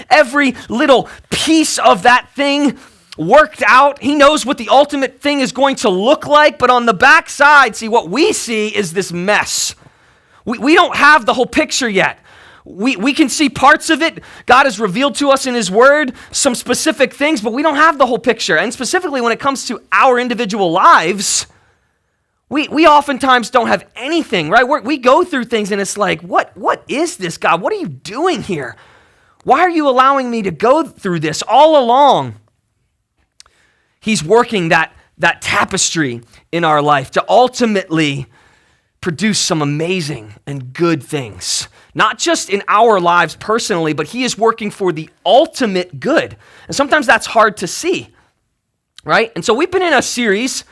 every little piece of that thing worked out. He knows what the ultimate thing is going to look like, but on the backside, see, what we see is this mess. We don't have the whole picture yet. We can see parts of it. God has revealed to us in His Word some specific things, but we don't have the whole picture. And specifically when it comes to our individual lives, we oftentimes don't have anything, right? We go through things and it's like, what is this, God? What are you doing here? Why are you allowing me to go through this all along? He's working that tapestry in our life to ultimately produce some amazing and good things. Not just in our lives personally, but He is working for the ultimate good. And sometimes that's hard to see, right? And so we've been in a series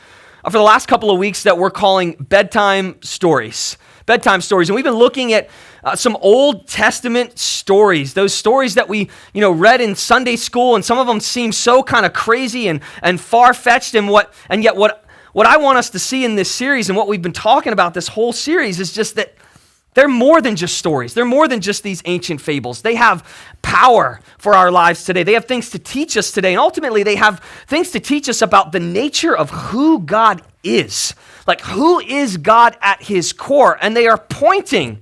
for the last couple of weeks that we're calling Bedtime Stories. Bedtime Stories. And we've been looking at some Old Testament stories, those stories that we, read in Sunday school, and some of them seem so kind of crazy and far-fetched, and yet what I want us to see in this series and what we've been talking about this whole series is just that they're more than just stories. They're more than just these ancient fables. They have power for our lives today. They have things to teach us today, and ultimately they have things to teach us about the nature of who God is. Like, who is God at His core? And they are pointing,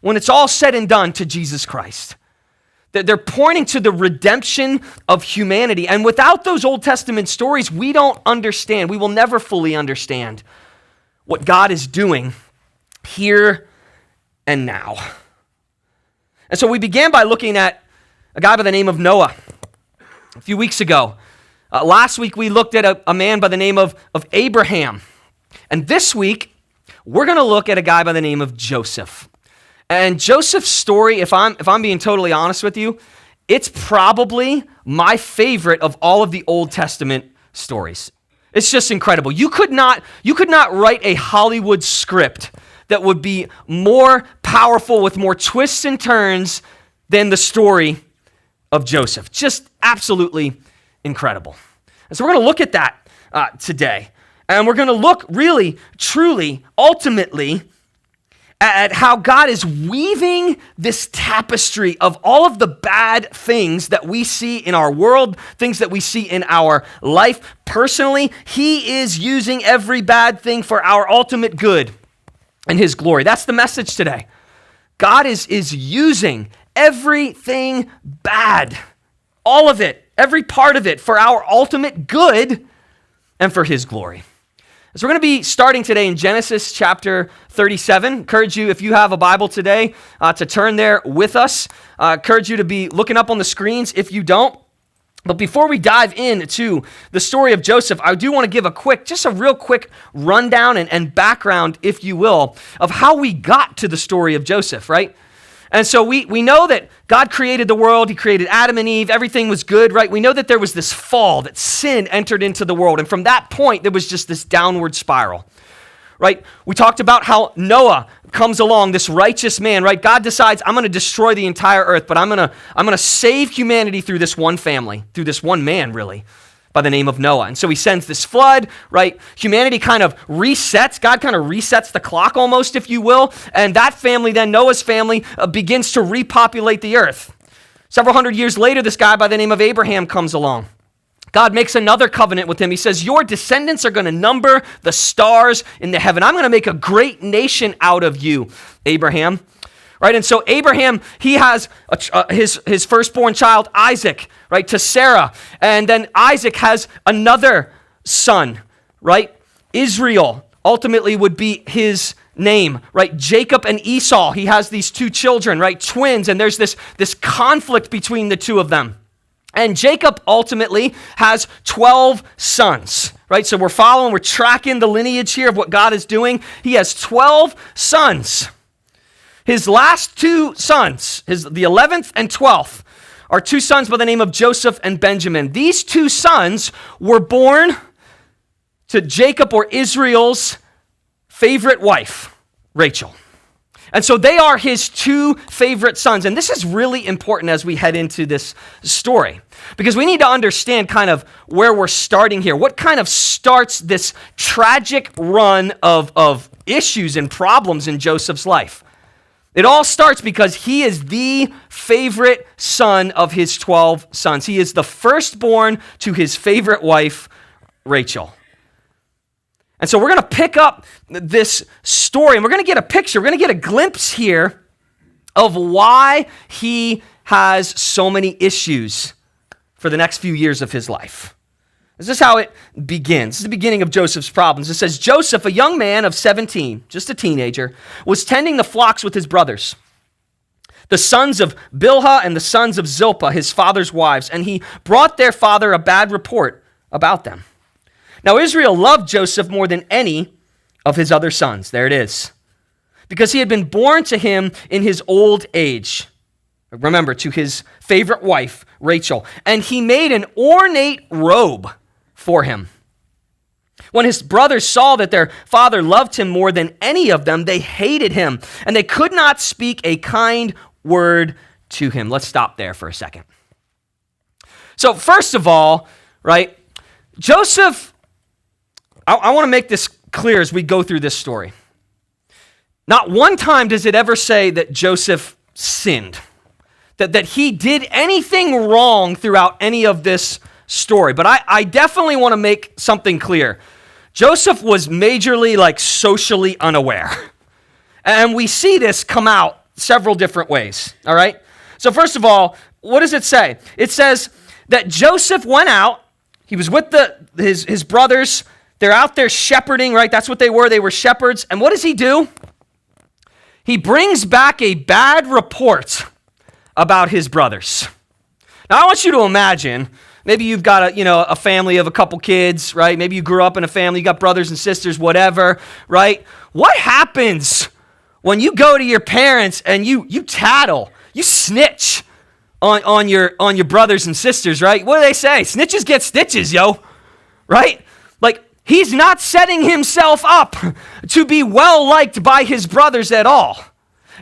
when it's all said and done, to Jesus Christ. They're pointing to the redemption of humanity. And without those Old Testament stories, we don't understand. We will never fully understand what God is doing here and now. And so we began by looking at a guy by the name of Noah a few weeks ago. Last week, we looked at a man by the name of Abraham. And this week, we're going to look at a guy by the name of Joseph. And Joseph's story, if I'm being totally honest with you, it's probably my favorite of all of the Old Testament stories. It's just incredible. You could not write a Hollywood script that would be more powerful with more twists and turns than the story of Joseph. Just absolutely incredible. And so we're going to look at that today. And we're going to look really, truly, ultimately at how God is weaving this tapestry of all of the bad things that we see in our world, things that we see in our life personally. He is using every bad thing for our ultimate good and His glory. That's the message today. God is using everything bad, all of it, every part of it, for our ultimate good and for His glory. So we're going to be starting today in Genesis chapter 37. Encourage you, if you have a Bible today, to turn there with us. Encourage you to be looking up on the screens if you don't. But before we dive into the story of Joseph, I do want to give just a real quick rundown and background, if you will, of how we got to the story of Joseph, right? And so we know that God created the world. He created Adam and Eve. Everything was good, right? We know that there was this fall, that sin entered into the world. And from that point, there was just this downward spiral, right? We talked about how Noah comes along, this righteous man, right? God decides, I'm going to destroy the entire earth, but I'm going to save humanity through this one family, through this one man, really, by the name of Noah. And so He sends this flood, right? Humanity kind of resets. God kind of resets the clock almost, if you will. And that family, then Noah's family, begins to repopulate the earth. Several hundred years later, this guy by the name of Abraham comes along. God makes another covenant with him. He says, your descendants are going to number the stars in the heaven. I'm going to make a great nation out of you, Abraham. Right, and so Abraham, he has his firstborn child, Isaac, right, to Sarah. And then Isaac has another son, right? Israel ultimately would be his name, right? Jacob and Esau, he has these two children, right? Twins, and there's this conflict between the two of them. And Jacob ultimately has 12 sons, right? So we're tracking the lineage here of what God is doing. He has 12 sons. His last two sons, the 11th and 12th, are two sons by the name of Joseph and Benjamin. These two sons were born to Jacob, or Israel's favorite wife, Rachel. And so they are his two favorite sons. And this is really important as we head into this story, because we need to understand kind of where we're starting here. What kind of starts this tragic run of issues and problems in Joseph's life? It all starts because he is the favorite son of his 12 sons. He is the firstborn to his favorite wife, Rachel. And so we're going to pick up this story, and we're going to get a picture. We're going to get a glimpse here of why he has so many issues for the next few years of his life. This is how it begins. This is the beginning of Joseph's problems. It says, Joseph, a young man of 17, just a teenager, was tending the flocks with his brothers, the sons of Bilhah and the sons of Zilpah, his father's wives, and he brought their father a bad report about them. Now Israel loved Joseph more than any of his other sons. There it is. Because he had been born to him in his old age. Remember, to his favorite wife, Rachel. And he made an ornate robe for him. When his brothers saw that their father loved him more than any of them, they hated him, and they could not speak a kind word to him. Let's stop there for a second. So first of all, right, Joseph, I want to make this clear as we go through this story. Not one time does it ever say that Joseph sinned, that he did anything wrong throughout any of this story. But I definitely want to make something clear. Joseph was majorly, socially unaware. And we see this come out several different ways, all right? So first of all, what does it say? It says that Joseph went out. He was with his brothers. They're out there shepherding, right? That's what they were. They were shepherds. And what does he do? He brings back a bad report about his brothers. Now, I want you to imagine, maybe you've got a family of a couple kids, right? Maybe you grew up in a family, you got brothers and sisters, whatever, right? What happens when you go to your parents and you tattle, you snitch on your brothers and sisters, right? What do they say? Snitches get stitches, yo, right? He's not setting himself up to be well-liked by his brothers at all.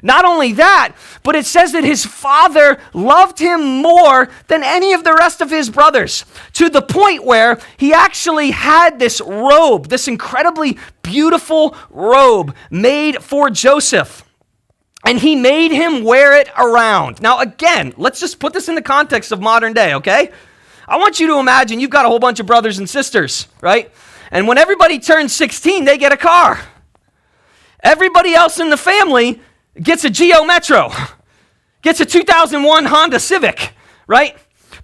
Not only that, but it says that his father loved him more than any of the rest of his brothers, to the point where he actually had this robe, this incredibly beautiful robe made for Joseph. And he made him wear it around. Now again, let's just put this in the context of modern day, okay? I want you to imagine you've got a whole bunch of brothers and sisters, right? And when everybody turns 16, they get a car. Everybody else in the family gets a Geo Metro, gets a 2001 Honda Civic, right?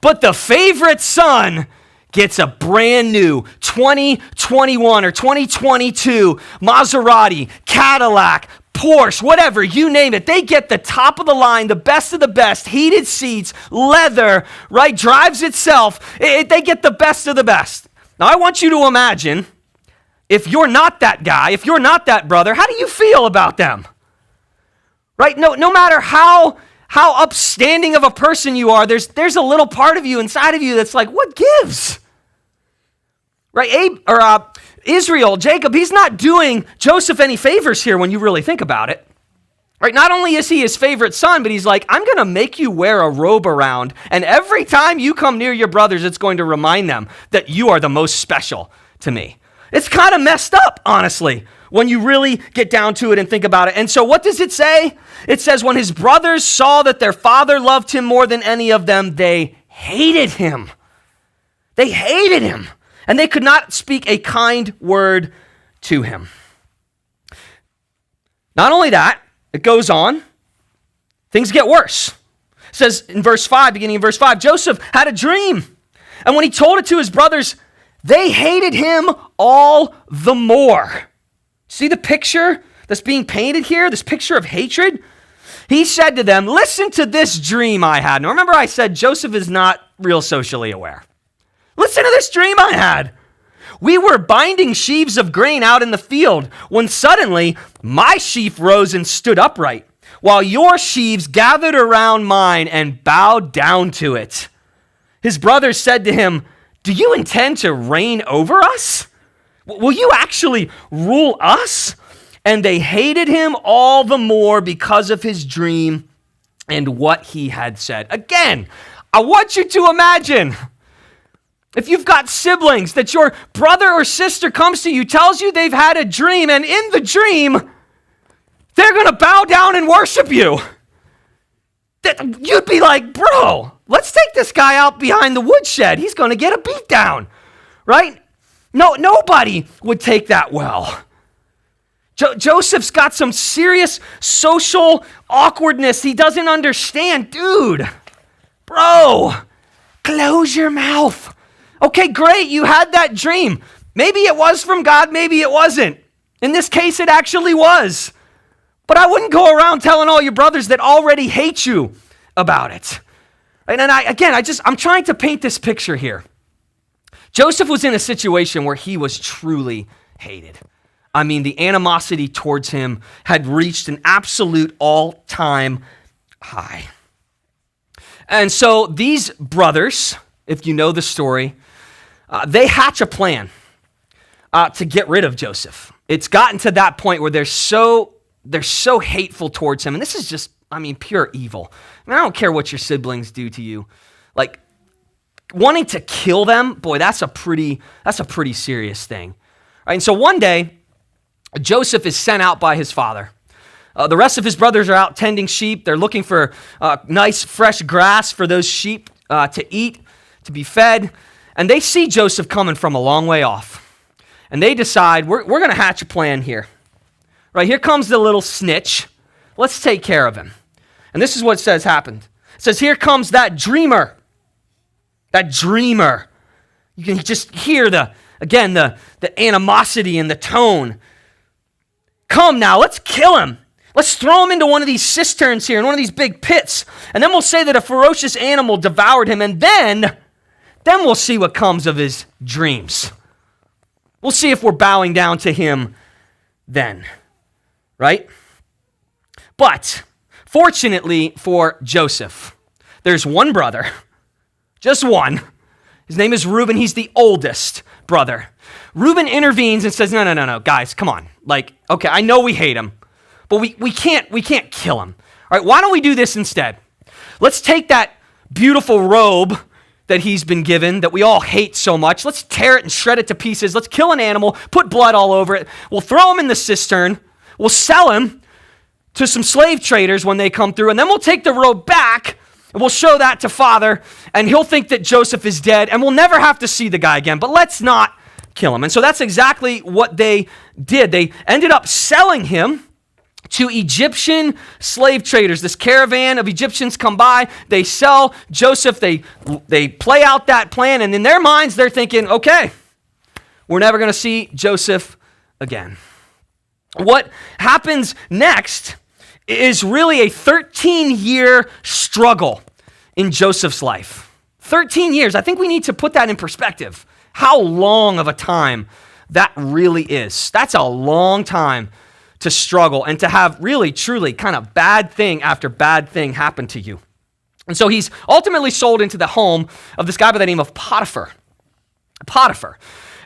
But the favorite son gets a brand new 2021 or 2022 Maserati, Cadillac, Porsche, whatever, you name it. They get the top of the line, the best of the best, heated seats, leather, right? Drives itself. They get the best of the best. Now, I want you to imagine, if you're not that guy, if you're not that brother, how do you feel about them? Right? No matter how upstanding of a person you are, there's a little part of you inside of you that's like, what gives? Right? Israel, Jacob, he's not doing Joseph any favors here when you really think about it. Right? Not only is he his favorite son, but he's like, I'm going to make you wear a robe around, and every time you come near your brothers, it's going to remind them that you are the most special to me. It's kind of messed up, honestly, when you really get down to it and think about it. And so what does it say? It says, when his brothers saw that their father loved him more than any of them, they hated him. They hated him, and they could not speak a kind word to him. Not only that, it goes on. Things get worse. It says in verse 5, beginning in verse 5, Joseph had a dream. And when he told it to his brothers, they hated him all the more. See the picture that's being painted here? This picture of hatred? He said to them, listen to this dream I had. Now remember I said Joseph is not real socially aware. Listen to this dream I had. We were binding sheaves of grain out in the field when suddenly my sheaf rose and stood upright, while your sheaves gathered around mine and bowed down to it. His brothers said to him, do you intend to reign over us? Will you actually rule us? And they hated him all the more because of his dream and what he had said. Again, I want you to imagine, if you've got siblings, that your brother or sister comes to you, tells you they've had a dream, and in the dream, they're going to bow down and worship you. You'd be like, bro, let's take this guy out behind the woodshed. He's going to get a beat down, right? No, nobody would take that well. Joseph's got some serious social awkwardness he doesn't understand. Dude, bro, close your mouth. Okay, great, you had that dream. Maybe it was from God, maybe it wasn't. In this case, it actually was. But I wouldn't go around telling all your brothers that already hate you about it. And I'm trying to paint this picture here. Joseph was in a situation where he was truly hated. I mean, the animosity towards him had reached an absolute all-time high. And so these brothers, if you know the story, they hatch a plan to get rid of Joseph. It's gotten to that point where they're so hateful towards him. And this is just, pure evil. I don't care what your siblings do to you. Like, wanting to kill them, boy, that's a pretty serious thing. Right? And so one day, Joseph is sent out by his father. The rest of his brothers are out tending sheep. They're looking for nice, fresh grass for those sheep to eat, to be fed. And they see Joseph coming from a long way off. And they decide, we're going to hatch a plan here. Right, here comes the little snitch. Let's take care of him. And this is what it says happened. It says, here comes that dreamer. That dreamer. You can just hear the animosity in the tone. Come now, let's kill him. Let's throw him into one of these cisterns here, in one of these big pits. And then we'll say that a ferocious animal devoured him. And then we'll see what comes of his dreams. We'll see if we're bowing down to him then. Right? But fortunately for Joseph, there's one brother, just one. His name is Reuben. He's the oldest brother. Reuben intervenes and says, no, guys, come on. Like, okay, I know we hate him, but we can't kill him. All right, why don't we do this instead? Let's take that beautiful robe that he's been given that we all hate so much. Let's tear it and shred it to pieces. Let's kill an animal, put blood all over it. We'll throw him in the cistern. We'll sell him to some slave traders when they come through, and then we'll take the robe back, and we'll show that to Father, and he'll think that Joseph is dead, and we'll never have to see the guy again, but let's not kill him. And so that's exactly what they did. They ended up selling him to Egyptian slave traders. This caravan of Egyptians come by, they sell Joseph, they play out that plan, and in their minds, they're thinking, okay, we're never going to see Joseph again. What happens next is really a 13-year struggle in Joseph's life. 13 years. I think we need to put that in perspective. How long of a time that really is. That's a long time to struggle and to have really, truly kind of bad thing after bad thing happen to you. And so he's ultimately sold into the home of this guy by the name of Potiphar.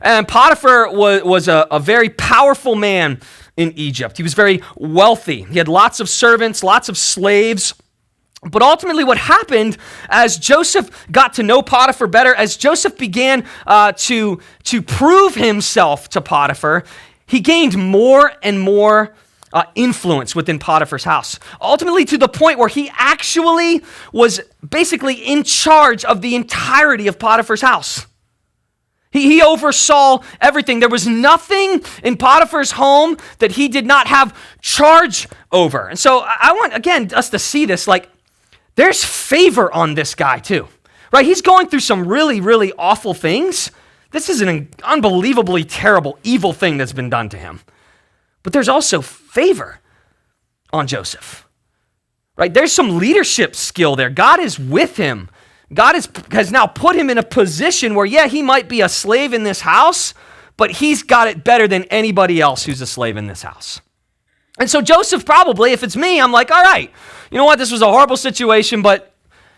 And Potiphar was a very powerful man in Egypt. He was very wealthy. He had lots of servants, lots of slaves. But ultimately what happened as Joseph got to know Potiphar better, as Joseph began to prove himself to Potiphar, he gained more and more influence within Potiphar's house. Ultimately to the point where he actually was basically in charge of the entirety of Potiphar's house. He oversaw everything. There was nothing in Potiphar's home that he did not have charge over. And so I want, again, us to see this, like, there's favor on this guy too, right? He's going through some really, really awful things. This is an unbelievably terrible, evil thing that's been done to him. But there's also favor on Joseph, right? There's some leadership skill there. God is with him. God has now put him in a position where, yeah, he might be a slave in this house, but he's got it better than anybody else who's a slave in this house. And so Joseph probably, if it's me, I'm like, all right, you know what? This was a horrible situation, but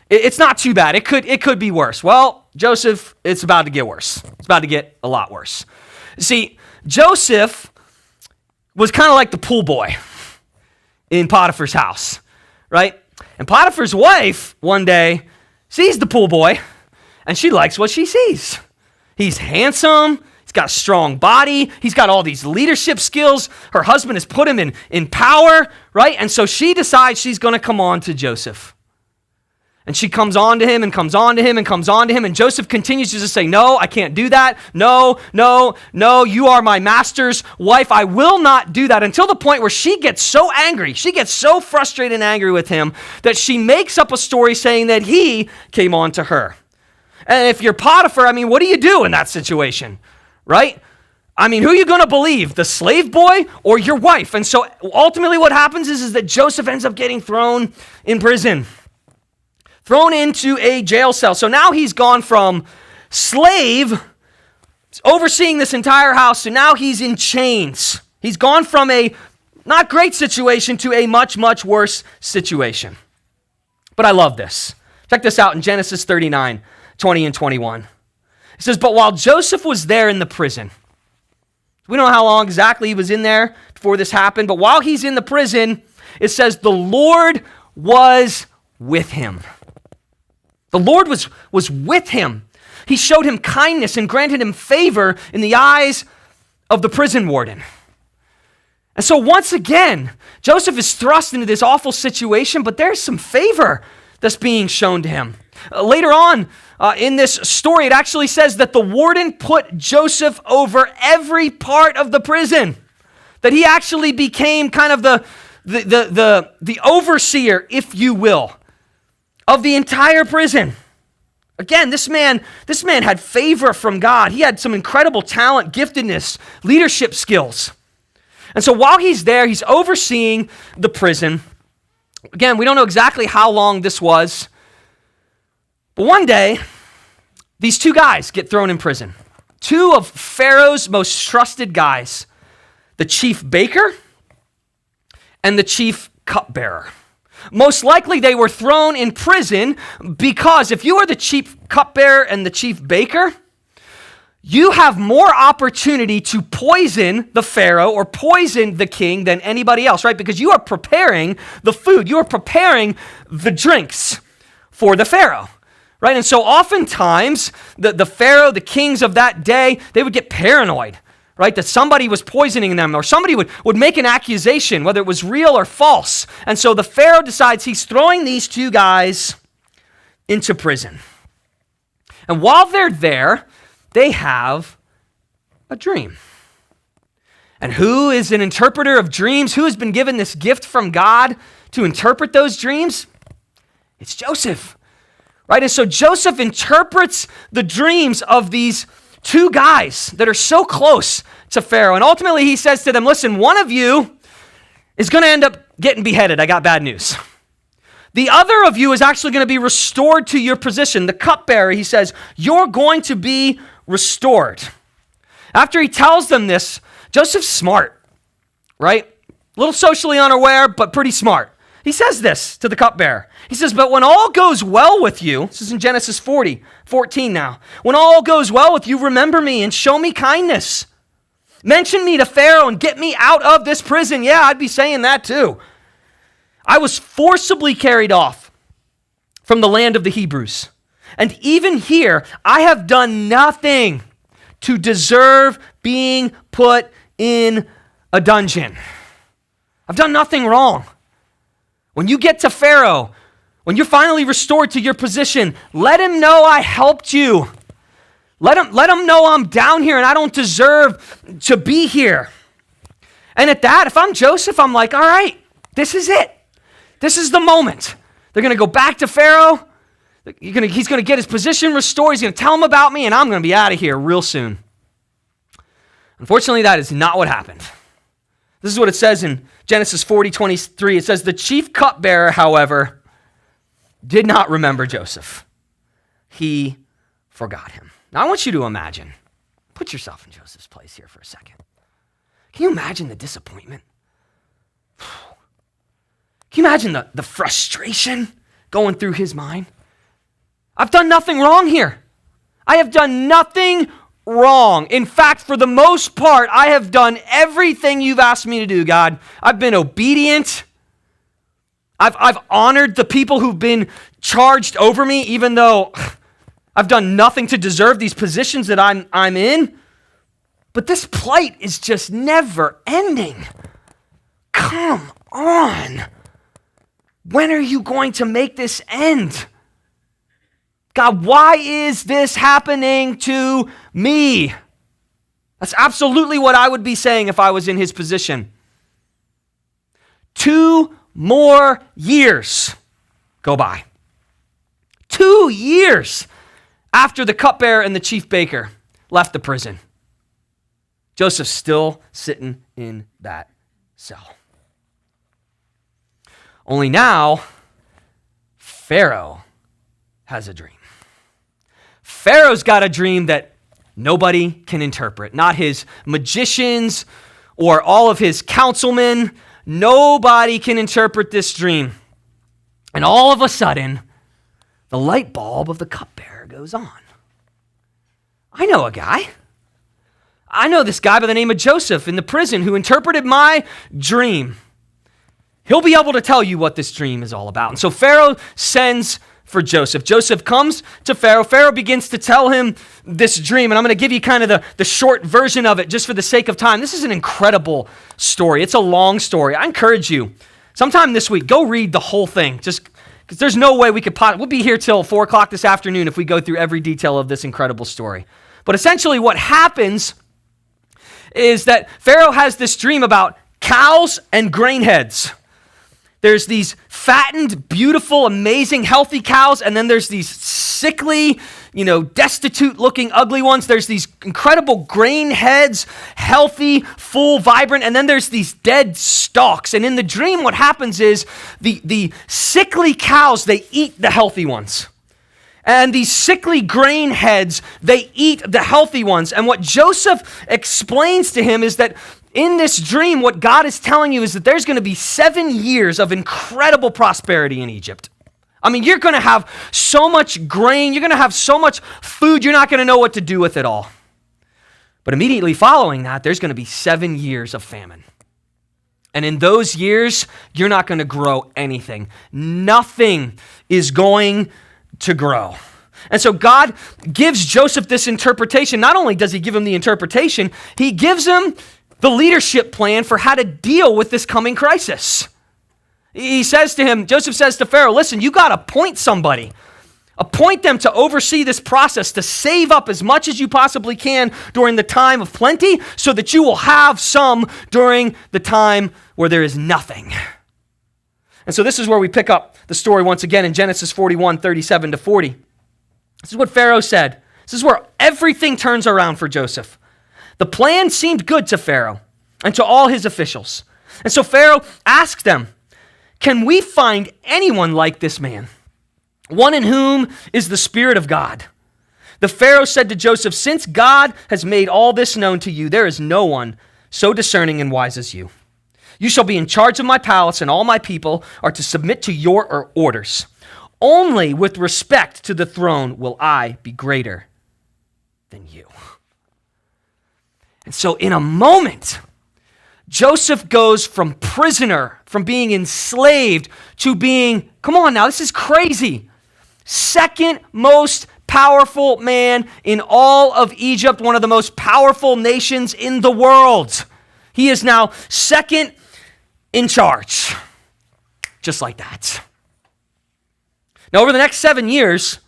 it's not too bad. It could be worse. Well, Joseph, it's about to get worse. It's about to get a lot worse. See, Joseph was kind of like the pool boy in Potiphar's house, right? And Potiphar's wife one day sees the pool boy, and she likes what she sees. He's handsome. He's got a strong body. He's got all these leadership skills. Her husband has put him in power, right? And so she decides she's going to come on to Joseph. And she comes on to him and comes on to him and comes on to him. And Joseph continues to just say, no, I can't do that. No, no, no, you are my master's wife. I will not do that, until the point where she gets so angry. She gets so frustrated and angry with him that she makes up a story saying that he came on to her. And if you're Potiphar, I mean, what do you do in that situation, right? I mean, who are you going to believe, the slave boy or your wife? And so ultimately what happens is that Joseph ends up getting thrown in prison. Thrown into a jail cell. So now he's gone from slave, overseeing this entire house, to now he's in chains. He's gone from a not great situation to a much, much worse situation. But I love this. Check this out in Genesis 39, 20 and 21. It says, but while Joseph was there in the prison, we don't know how long exactly he was in there before this happened, but while he's in the prison, it says the Lord was with him. The Lord was with him. He showed him kindness and granted him favor in the eyes of the prison warden. And so once again, Joseph is thrust into this awful situation, but there's some favor that's being shown to him. Later on in this story, it actually says that the warden put Joseph over every part of the prison, that he actually became kind of the overseer, if you will, of the entire prison. Again, this man had favor from God. He had some incredible talent, giftedness, leadership skills. And so while he's there, he's overseeing the prison. Again, we don't know exactly how long this was. But one day, these two guys get thrown in prison. Two of Pharaoh's most trusted guys, the chief baker and the chief cupbearer. Most likely they were thrown in prison because if you are the chief cupbearer and the chief baker, you have more opportunity to poison the Pharaoh or poison the king than anybody else, right? Because you are preparing the food, you are preparing the drinks for the Pharaoh, right? And so oftentimes the Pharaoh, the kings of that day, they would get paranoid, right? That somebody was poisoning them or somebody would make an accusation, whether it was real or false. And so the Pharaoh decides he's throwing these two guys into prison. And while they're there, they have a dream. And who is an interpreter of dreams? Who has been given this gift from God to interpret those dreams? It's Joseph, right? And so Joseph interprets the dreams of these two guys that are so close to Pharaoh. And ultimately he says to them, listen, one of you is going to end up getting beheaded. I got bad news. The other of you is actually going to be restored to your position. The cupbearer, he says, you're going to be restored. After he tells them this, Joseph's smart, right? A little socially unaware, but pretty smart. He says this to the cupbearer. He says, but when all goes well with you, this is in Genesis 14 now. When all goes well with you, remember me and show me kindness. Mention me to Pharaoh and get me out of this prison. Yeah, I'd be saying that too. I was forcibly carried off from the land of the Hebrews. And even here, I have done nothing to deserve being put in a dungeon. I've done nothing wrong. When you get to Pharaoh, when you're finally restored to your position, let him know I helped you. Let him know I'm down here and I don't deserve to be here. And at that, if I'm Joseph, I'm like, all right, this is it. This is the moment. They're going to go back to Pharaoh. He's going to get his position restored. He's going to tell him about me, and I'm going to be out of here real soon. Unfortunately, that is not what happened. This is what it says in Genesis 40:23. It says, the chief cupbearer, however, did not remember Joseph. He forgot him. Now, I want you to imagine. Put yourself in Joseph's place here for a second. Can you imagine the disappointment? Can you imagine the frustration going through his mind? I've done nothing wrong here. I have done nothing wrong. In fact, for the most part, I have done everything you've asked me to do, God. I've been obedient. I've honored the people who've been charged over me, even though I've done nothing to deserve these positions that I'm in. But this plight is just never ending. Come on? When are you going to make this end? God, why is this happening to me? That's absolutely what I would be saying if I was in his position. 2 more years go by. 2 years after the cupbearer and the chief baker left the prison. Joseph's still sitting in that cell. Only now, Pharaoh has a dream. Pharaoh's got a dream that nobody can interpret. Not his magicians or all of his councilmen. Nobody can interpret this dream. And all of a sudden, the light bulb of the cupbearer goes on. I know a guy. I know this guy by the name of Joseph in the prison who interpreted my dream. He'll be able to tell you what this dream is all about. And so Pharaoh sends for Joseph. Joseph comes to Pharaoh. Pharaoh begins to tell him this dream. And I'm going to give you kind of the short version of it just for the sake of time. This is an incredible story. It's a long story. I encourage you, sometime this week, go read the whole thing. Just because there's no way we could we'll be here till 4 o'clock this afternoon if we go through every detail of this incredible story. But essentially what happens is that Pharaoh has this dream about cows and grain heads. There's these fattened, beautiful, amazing, healthy cows, and then there's these sickly, destitute-looking, ugly ones. There's these incredible grain heads, healthy, full, vibrant, and then there's these dead stalks. And in the dream, what happens is the sickly cows, they eat the healthy ones. And these sickly grain heads, they eat the healthy ones. And what Joseph explains to him is that in this dream, what God is telling you is that there's going to be 7 years of incredible prosperity in Egypt. I mean, you're going to have so much grain, you're going to have so much food, you're not going to know what to do with it all. But immediately following that, there's going to be 7 years of famine. And in those years, you're not going to grow anything. Nothing is going to grow. And so God gives Joseph this interpretation. Not only does he give him the interpretation, he gives him the leadership plan for how to deal with this coming crisis. He says to him, Joseph says to Pharaoh, listen, you got to appoint somebody. Appoint them to oversee this process, to save up as much as you possibly can during the time of plenty so that you will have some during the time where there is nothing. And so this is where we pick up the story once again in Genesis 41, 37 to 40. This is what Pharaoh said. This is where everything turns around for Joseph. The plan seemed good to Pharaoh and to all his officials. And so Pharaoh asked them, can we find anyone like this man, one in whom is the Spirit of God? The Pharaoh said to Joseph, since God has made all this known to you, there is no one so discerning and wise as you. You shall be in charge of my palace, and all my people are to submit to your orders. Only with respect to the throne will I be greater than you. And so in a moment, Joseph goes from prisoner, from being enslaved, to being, come on now, this is crazy, second most powerful man in all of Egypt, one of the most powerful nations in the world. He is now second in charge, just like that. Now, over the next 7 years,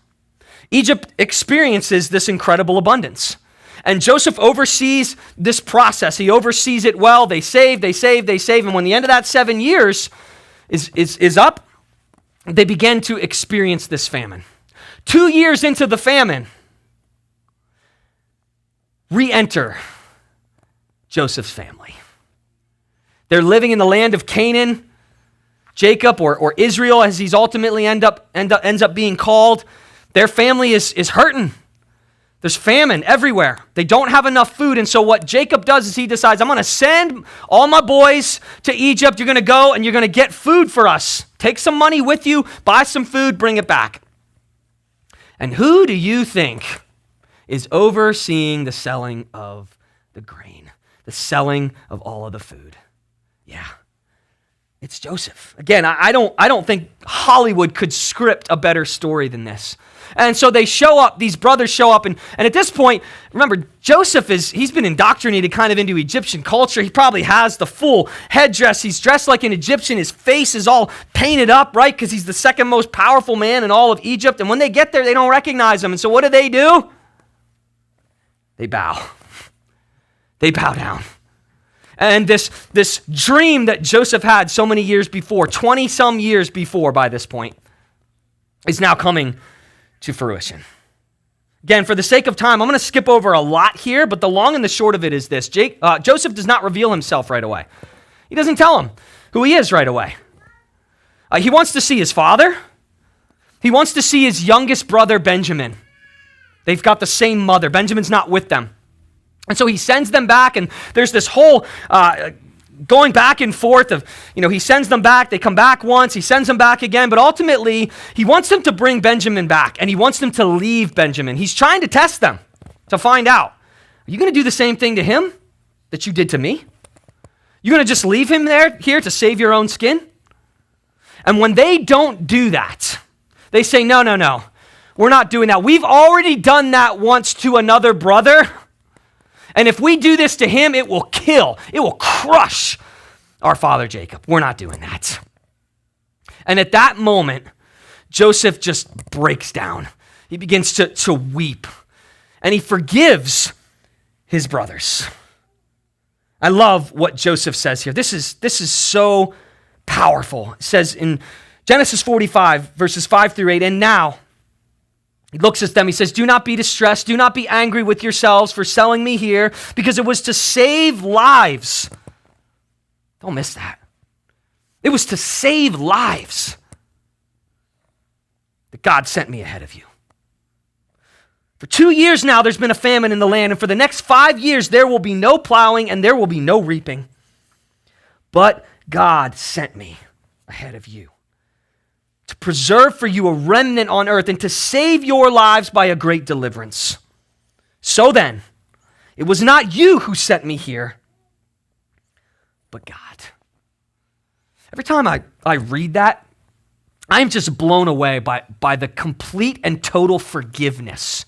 Egypt experiences this incredible abundance. And Joseph oversees this process. He oversees it well. They save. And when the end of that 7 years is up, they begin to experience this famine. 2 years into the famine, re-enter Joseph's family. They're living in the land of Canaan. Jacob, or Israel, as he's ultimately ends up being called, their family is hurting. There's famine everywhere. They don't have enough food. And so what Jacob does is he decides, I'm going to send all my boys to Egypt. You're going to go and you're going to get food for us. Take some money with you, buy some food, bring it back. And who do you think is overseeing the selling of the grain, the selling of all of the food? Yeah, It's Joseph. Again, I don't think Hollywood could script a better story than this. And so they show up, these brothers show up, and at this point, remember, Joseph he's been indoctrinated kind of into Egyptian culture. He probably has the full headdress. He's dressed like an Egyptian. His face is all painted up, right? Because he's the second most powerful man in all of Egypt. And when they get there, they don't recognize him. And so what do? They bow. They bow down. And this dream that Joseph had so many years before, 20-some years before by this point, is now coming to fruition. Again, for the sake of time, I'm going to skip over a lot here, but the long and the short of it is this. Joseph does not reveal himself right away. He doesn't tell him who he is right away. He wants to see his father. He wants to see his youngest brother, Benjamin. They've got the same mother. Benjamin's not with them. And so he sends them back, and there's this whole going back and forth of, he sends them back, they come back once, he sends them back again, but ultimately, he wants them to bring Benjamin back, and he wants them to leave Benjamin. He's trying to test them to find out, are you going to do the same thing to him that you did to me? You're going to just leave him here to save your own skin? And when they don't do that, they say, no, we're not doing that. We've already done that once to another brother. And if we do this to him, it will crush our father Jacob. We're not doing that. And at that moment, Joseph just breaks down. He begins to weep. And he forgives his brothers. I love what Joseph says here. This is so powerful. It says in Genesis 45, verses 5 through 8, and now, he looks at them, he says, do not be distressed, do not be angry with yourselves for selling me here, because it was to save lives. Don't miss that. It was to save lives that God sent me ahead of you. For 2 years now, there's been a famine in the land, and for the next 5 years, there will be no plowing and there will be no reaping. But God sent me ahead of you to preserve for you a remnant on earth and to save your lives by a great deliverance. So then, it was not you who sent me here, but God. Every time I read that, I'm just blown away by the complete and total forgiveness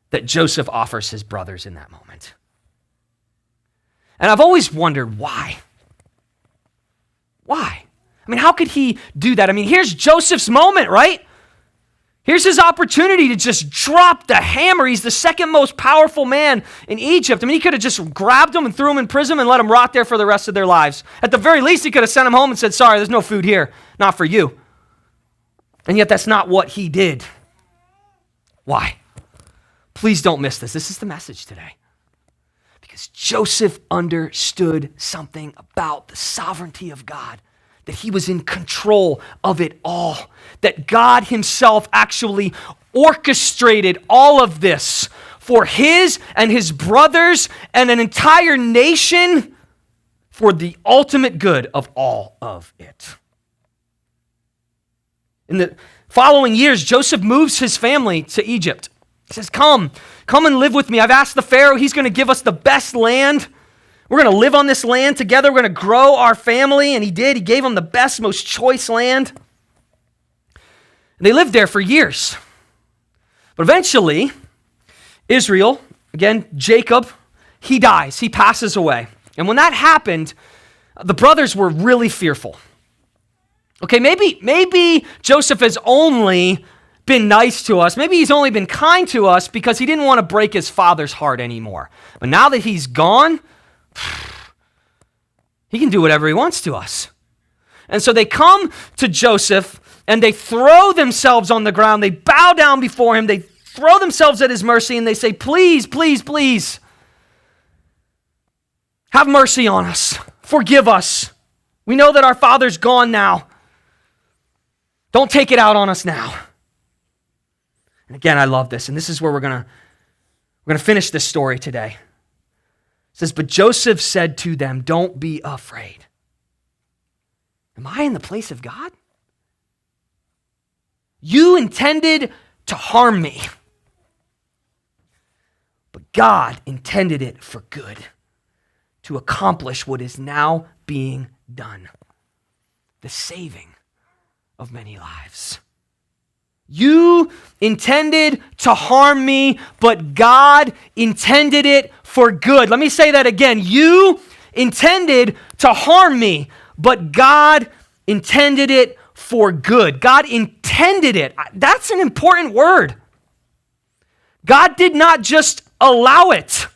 that Joseph offers his brothers in that moment. And I've always wondered why. Why? I mean, how could he do that? I mean, here's Joseph's moment, right? Here's his opportunity to just drop the hammer. He's the second most powerful man in Egypt. I mean, he could have just grabbed him and threw him in prison and let him rot there for the rest of their lives. At the very least, he could have sent him home and said, sorry, there's no food here, not for you. And yet that's not what he did. Why? Please don't miss this. This is the message today. Because Joseph understood something about the sovereignty of God, that he was in control of it all, that God himself actually orchestrated all of this for his and his brothers and an entire nation for the ultimate good of all of it. In the following years, Joseph moves his family to Egypt. He says, come and live with me. I've asked the Pharaoh, he's going to give us the best land. We're going to live on this land together. We're going to grow our family. And he did. He gave them the best, most choice land. And they lived there for years. But eventually, Israel, again, Jacob, he dies. He passes away. And when that happened, the brothers were really fearful. Okay, maybe Joseph has only been nice to us. Maybe he's only been kind to us because he didn't want to break his father's heart anymore. But now that he's gone, he can do whatever he wants to us. And so they come to Joseph and they throw themselves on the ground. They bow down before him. They throw themselves at his mercy and they say, please, please, please, have mercy on us. Forgive us. We know that our father's gone now. Don't take it out on us now. And again, I love this. And this is where we're going to finish this story today. It says, but Joseph said to them, don't be afraid. Am I in the place of God? You intended to harm me, but God intended it for good, to accomplish what is now being done, the saving of many lives. You intended to harm me, but God intended it for good. Let me say that again. You intended to harm me, but God intended it for good. God intended it. That's an important word. God did not just allow it.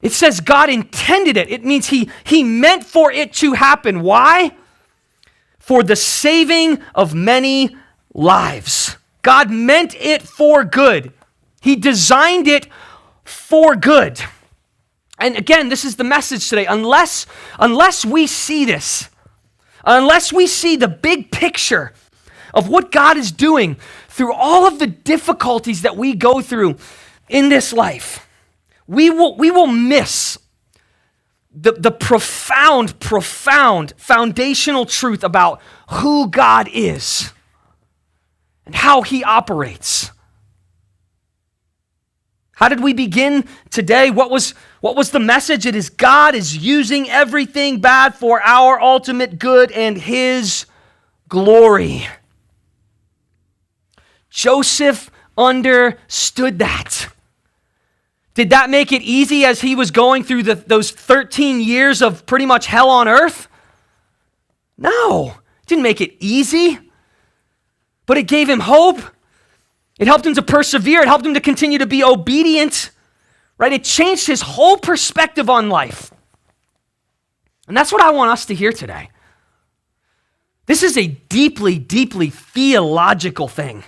It says God intended it. It means he meant for it to happen. Why? For the saving of many lives. God meant it for good. He designed it for good. And again, this is the message today. Unless we see this, unless we see the big picture of what God is doing through all of the difficulties that we go through in this life, we will miss the profound foundational truth about who God is and how he operates. How did we begin today? What was the message? It is God is using everything bad for our ultimate good and his glory. Joseph understood that. Did that make it easy as he was going through those 13 years of pretty much hell on earth? No, it didn't make it easy, but it gave him hope. It helped him to persevere. It helped him to continue to be obedient, right? It changed his whole perspective on life. And that's what I want us to hear today. This is a deeply, deeply theological thing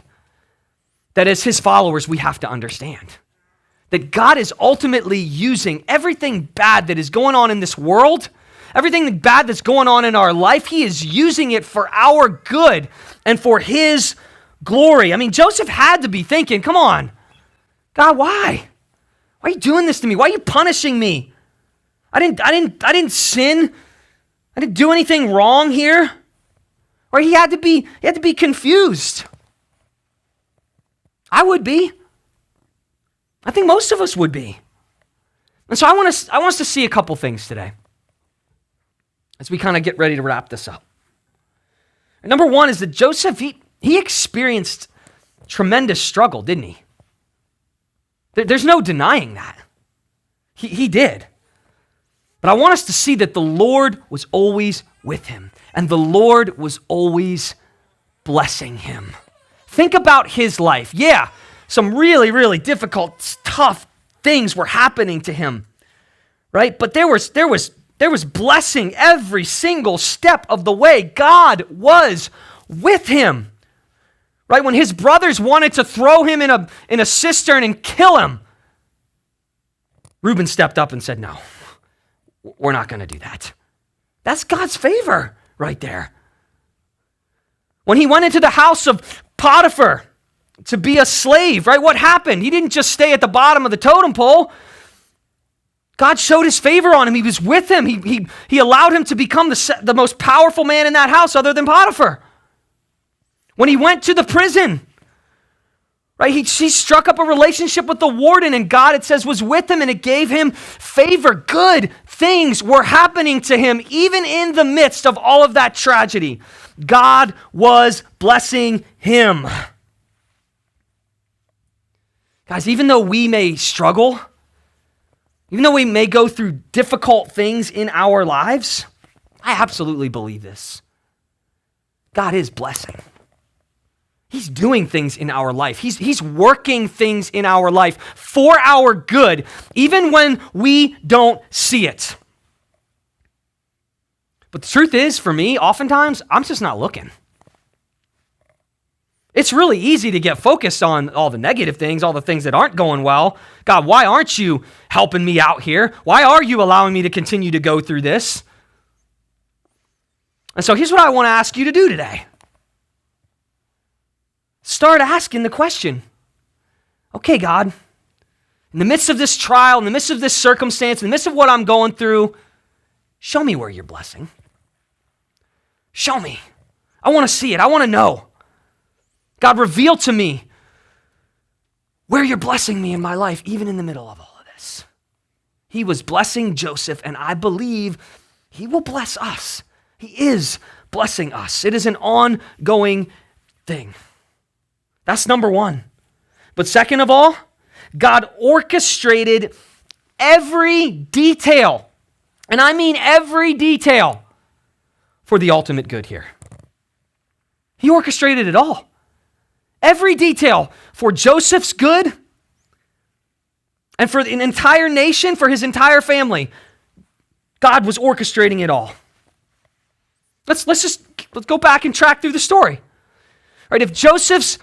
that as his followers we have to understand. That God is ultimately using everything bad that is going on in this world, everything bad that's going on in our life, he is using it for our good and for his glory. I mean, Joseph had to be thinking, come on, God, why? Why are you doing this to me? Why are you punishing me? I didn't sin. I didn't do anything wrong here. Or he had to be confused. I would be. I think most of us would be. And so I want us to see a couple things today as we kind of get ready to wrap this up. And number one is that Joseph, he experienced tremendous struggle, didn't he? There's no denying that. He did. But I want us to see that the Lord was always with him, and the Lord was always blessing him. Think about his life. Yeah, some really, really difficult, tough things were happening to him, right? But there was blessing every single step of the way. God was with him, right? When his brothers wanted to throw him in a cistern and kill him, Reuben stepped up and said, no, we're not going to do that. That's God's favor right there. When he went into the house of Potiphar to be a slave, right? What happened? He didn't just stay at the bottom of the totem pole. God showed his favor on him. He was with him. He allowed him to become the most powerful man in that house other than Potiphar. When he went to the prison, right? He struck up a relationship with the warden, and God, it says, was with him, and it gave him favor. Good things were happening to him, even in the midst of all of that tragedy. God was blessing him. Guys, even though we may struggle, even though we may go through difficult things in our lives, I absolutely believe this. God is blessing. He's doing things in our life. He's working things in our life for our good, even when we don't see it. But the truth is, for me, oftentimes, I'm just not looking. It's really easy to get focused on all the negative things, all the things that aren't going well. God, why aren't you helping me out here? Why are you allowing me to continue to go through this? And so here's what I want to ask you to do today. Start asking the question, okay, God, in the midst of this trial, in the midst of this circumstance, in the midst of what I'm going through, show me where you're blessing. Show me. I want to see it. I want to know. God, reveal to me where you're blessing me in my life, even in the middle of all of this. He was blessing Joseph, and I believe he will bless us He is blessing us. It is an ongoing thing. That's number one. But second of all, God orchestrated every detail, and I mean every detail, for the ultimate good here. He orchestrated it all. Every detail for Joseph's good and for an entire nation, for his entire family. God was orchestrating it all. Let's go back and track through the story. All right, if Joseph's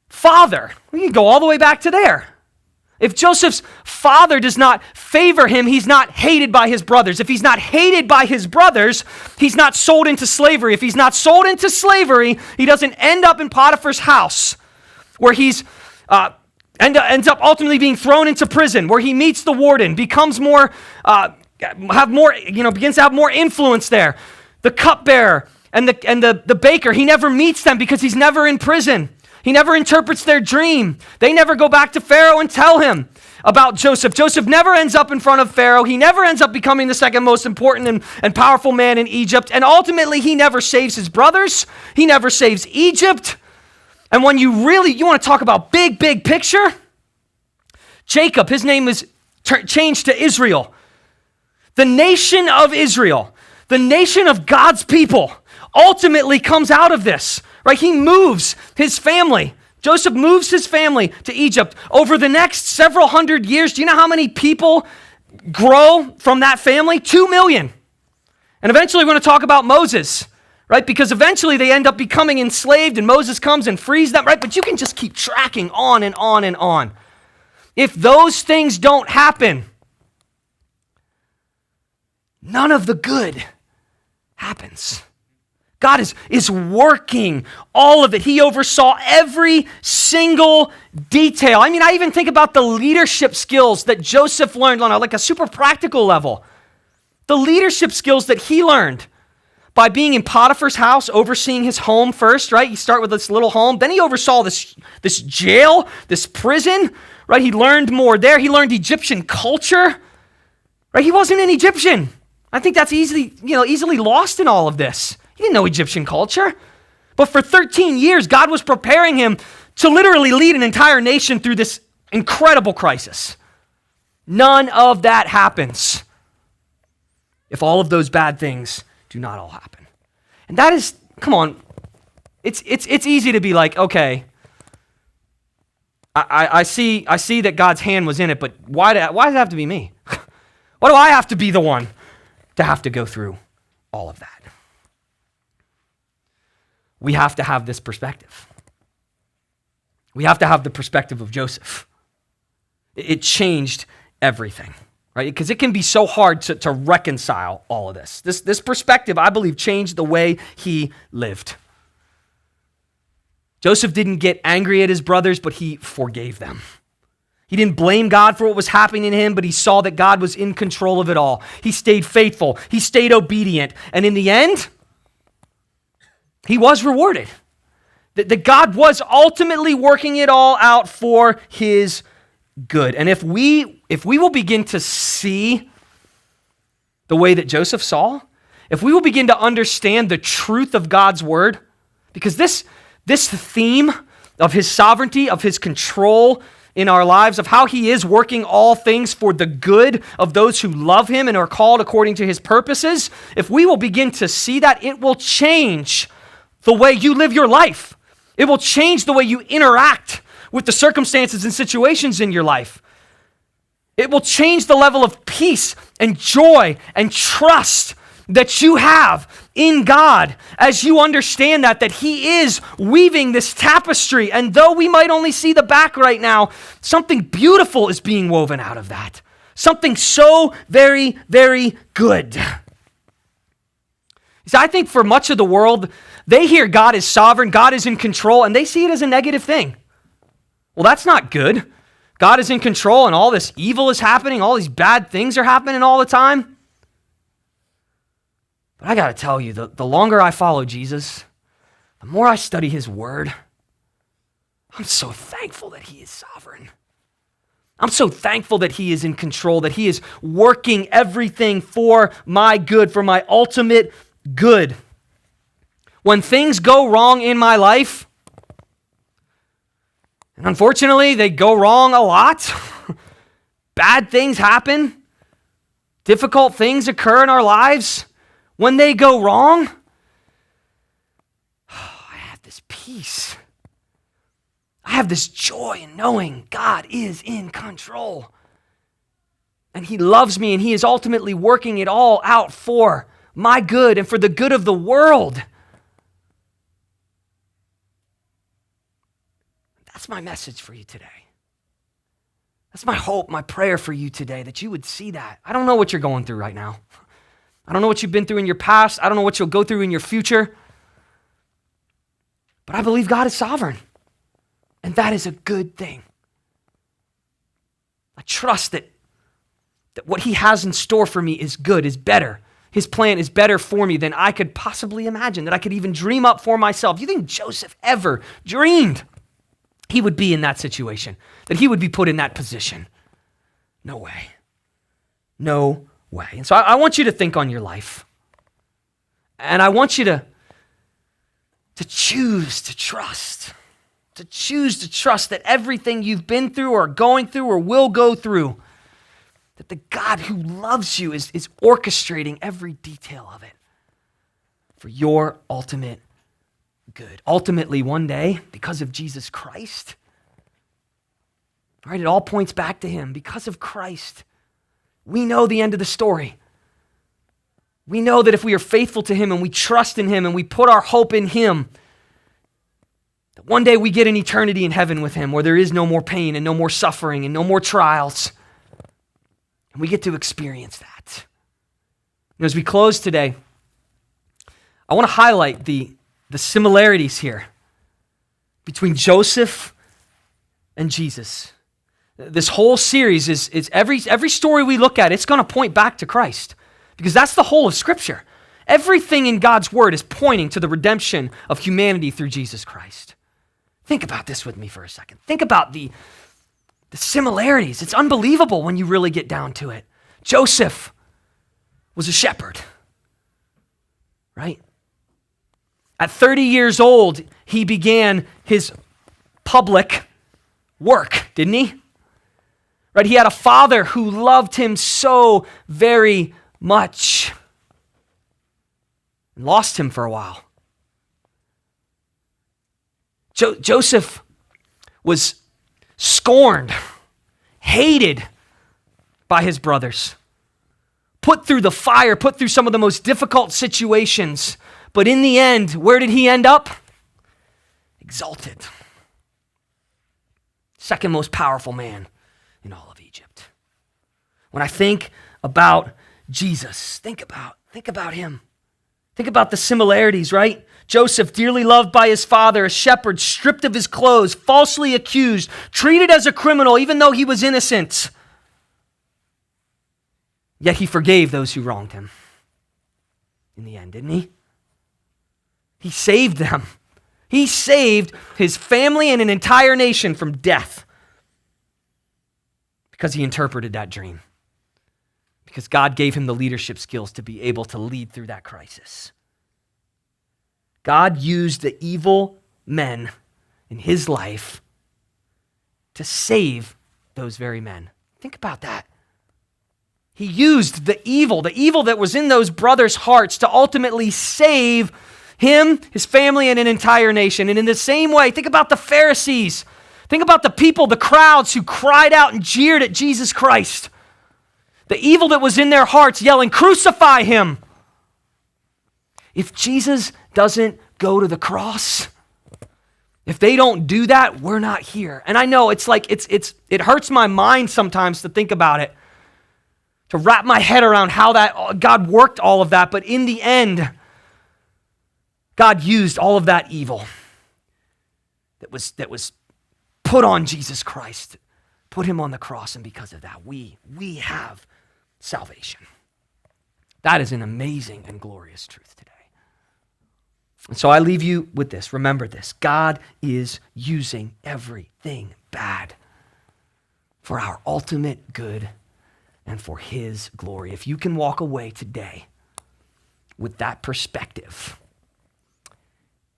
father, we can go all the way back to there. If Joseph's father does not favor him, he's not hated by his brothers. If he's not hated by his brothers, he's not sold into slavery. If he's not sold into slavery, he doesn't end up in Potiphar's house, where he's ends up ultimately being thrown into prison, where he meets the warden, becomes begins to have more influence there. The cupbearer and the baker, he never meets them because he's never in prison. He never interprets their dream. They never go back to Pharaoh and tell him about Joseph. Joseph never ends up in front of Pharaoh. He never ends up becoming the second most important and powerful man in Egypt. And ultimately, he never saves his brothers. He never saves Egypt. And when you want to talk about big picture, Jacob, his name is changed to Israel. The nation of Israel, the nation of God's people, ultimately comes out of this. Right? He moves his family. Joseph moves his family to Egypt. Over the next several hundred years, do you know how many people grow from that family? 2 million. And eventually we're going to talk about Moses, right? Because eventually they end up becoming enslaved and Moses comes and frees them, right? But you can just keep tracking on and on and on. If those things don't happen, none of the good happens. God is working all of it. He oversaw every single detail. I mean, I even think about the leadership skills that Joseph learned on a super practical level. The leadership skills that he learned by being in Potiphar's house, overseeing his home first, right? You start with this little home. Then he oversaw this jail, this prison, right? He learned more there. He learned Egyptian culture, right? He wasn't an Egyptian. I think that's easily lost in all of this. He didn't know Egyptian culture. But for 13 years, God was preparing him to literally lead an entire nation through this incredible crisis. None of that happens if all of those bad things do not all happen. And that is, come on, it's easy to be like, okay, I see that God's hand was in it, but why does it have to be me? Why do I have to be the one to have to go through all of that? We have to have this perspective. We have to have the perspective of Joseph. It changed everything, right? Because it can be so hard to reconcile all of this. This perspective, I believe, changed the way he lived. Joseph didn't get angry at his brothers, but he forgave them. He didn't blame God for what was happening to him, but he saw that God was in control of it all. He stayed faithful. He stayed obedient. And in the end, he was rewarded. That God was ultimately working it all out for his good. And if we will begin to see the way that Joseph saw, if we will begin to understand the truth of God's word, because this theme of his sovereignty, of his control in our lives, of how he is working all things for the good of those who love him and are called according to his purposes, if we will begin to see that, it will change the way you live your life. It will change the way you interact with the circumstances and situations in your life. It will change the level of peace and joy and trust that you have in God as you understand that he is weaving this tapestry. And though we might only see the back right now, something beautiful is being woven out of that. Something so very, very good. See, I think for much of the world, they hear God is sovereign, God is in control, and they see it as a negative thing. Well, that's not good. God is in control and all this evil is happening, all these bad things are happening all the time. But I got to tell you, the longer I follow Jesus, the more I study his word, I'm so thankful that he is sovereign. I'm so thankful that he is in control, that he is working everything for my good, for my ultimate good. When things go wrong in my life, and unfortunately they go wrong a lot, bad things happen, difficult things occur in our lives. When they go wrong, I have this peace. I have this joy in knowing God is in control. And he loves me, and he is ultimately working it all out for my good and for the good of the world. That's my message for you today. That's my hope, my prayer for you today, that you would see that. I don't know what you're going through right now. I don't know what you've been through in your past. I don't know what you'll go through in your future. But I believe God is sovereign. And that is a good thing. I trust that what he has in store for me is good, is better. His plan is better for me than I could possibly imagine, that I could even dream up for myself. You think Joseph ever dreamed he would be in that situation, that he would be put in that position? No way. No way. And so I want you to think on your life. And I want you to choose to trust. To choose to trust that everything you've been through or going through or will go through, that the God who loves you is orchestrating every detail of it for your ultimate good. Ultimately, one day, because of Jesus Christ, right? It all points back to him. Because of Christ, we know the end of the story. We know that if we are faithful to him and we trust in him and we put our hope in him, that one day we get an eternity in heaven with him where there is no more pain and no more suffering and no more trials. And we get to experience that. And as we close today, I want to highlight the similarities here between Joseph and Jesus. This whole series is every story we look at, it's going to point back to Christ, because that's the whole of Scripture. Everything in God's word is pointing to the redemption of humanity through Jesus Christ. Think about this with me for a second. Think about the similarities. It's unbelievable when you really get down to it. Joseph was a shepherd, right? At 30 years old, he began his public work, didn't he? Right? He had a father who loved him so very much and lost him for a while. Joseph was scorned, hated by his brothers, put through the fire, put through some of the most difficult situations. But in the end, where did he end up? Exalted. Second most powerful man in all of Egypt. When I think about Jesus, think about him. Think about the similarities, right? Joseph, dearly loved by his father, a shepherd, stripped of his clothes, falsely accused, treated as a criminal even though he was innocent. Yet he forgave those who wronged him. In the end, didn't he? He saved them. He saved his family and an entire nation from death because he interpreted that dream. Because God gave him the leadership skills to be able to lead through that crisis. God used the evil men in his life to save those very men. Think about that. He used the evil that was in those brothers' hearts to ultimately save him, his family, and an entire nation. And in the same way, think about the Pharisees. Think about the people, the crowds who cried out and jeered at Jesus Christ. The evil that was in their hearts yelling, "Crucify him." If Jesus doesn't go to the cross, if they don't do that, we're not here. And I know it's like it hurts my mind sometimes to think about it, to wrap my head around how that God worked all of that. But in the end, God used all of that evil that was put on Jesus Christ, put him on the cross, and because of that, we have salvation. That is an amazing and glorious truth today. And so I leave you with this. Remember this. God is using everything bad for our ultimate good and for his glory. If you can walk away today with that perspective,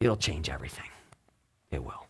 it'll change everything. It will.